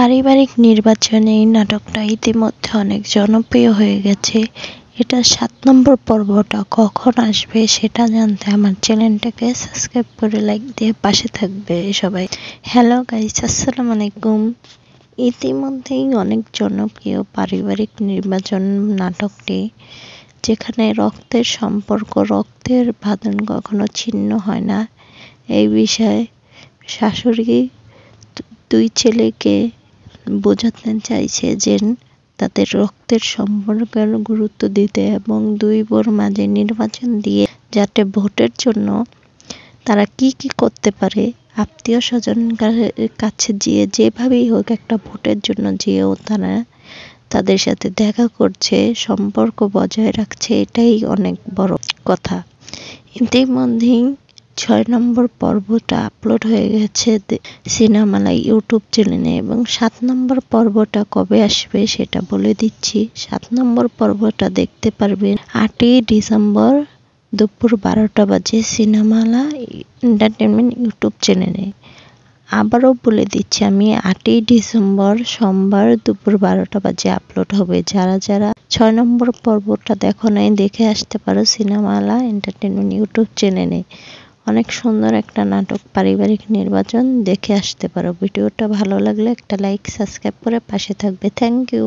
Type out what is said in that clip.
পারিবারিক নির্বাচনে এই নাটকটা ইতিমধ্যে অনেক জনপ্রিয় হয়ে গেছে। এটা ৭ নম্বর পর্বটা কখন আসবে সেটা জানতে আমার চ্যানেলটাকে সাবস্ক্রাইব করে লাইক দিয়ে পাশে থাকবে সবাই। হ্যালো গাইস, আসসালামু আলাইকুম। ইতিমধ্যেই অনেক জনপ্রিয় পারিবারিক নির্বাচন নাটকটি, যেখানে রক্তের সম্পর্ক, রক্তের বাঁধন কখনো ছিন্ন হয় না। এই বিষয়ে শাশুড়ি দুই ছেলেকে বোঝাতে চাইছে যে তাদের রক্তের সম্পর্কের গুরুত্ব দিতে এবং দুই বোর মাঝে নির্বাচন দিয়ে যাতে ভোটের জন্য তারা কি করতে পারে, আত্মীয় স্বজন কাছে গিয়ে যেভাবেই হোক একটা ভোটের জন্য যেও তারা তাদের সাথে দেখা করছে, সম্পর্ক বজায় রাখছে, এটাই অনেক বড় কথা। ইতিমধ্যেই ৬ নম্বর পর্বটা আপলোড হয়ে গেছে সিনেমালা ইউটিউব চ্যানেলে এবং ৭ নম্বর পর্বটা কবে আসবে সেটা বলে দিচ্ছি। ৭ নম্বর পর্বটা দেখতে পারবেন ৮ই ডিসেম্বর দুপুর ১২টা বাজে সিনেমালা এন্টারটেনমেন্ট ইউটিউব চ্যানেলে। আবারও বলে দিচ্ছি আমি, ৮ই ডিসেম্বর সোমবার দুপুর ১২টা বাজে আপলোড হবে। যারা ৬ নম্বর পর্বটা দেখো নাই, দেখে আসতে পারো সিনেমালা এন্টারটেনমেন্ট ইউটিউব চ্যানেলে। অনেক সুন্দর একটা নাটক, পারিবারিক নির্বাচন, দেখে আসতে পারো। ভিডিওটা ভালো লাগলে একটা লাইক, সাবস্ক্রাইব করে পাশে থাকবে। Thank you.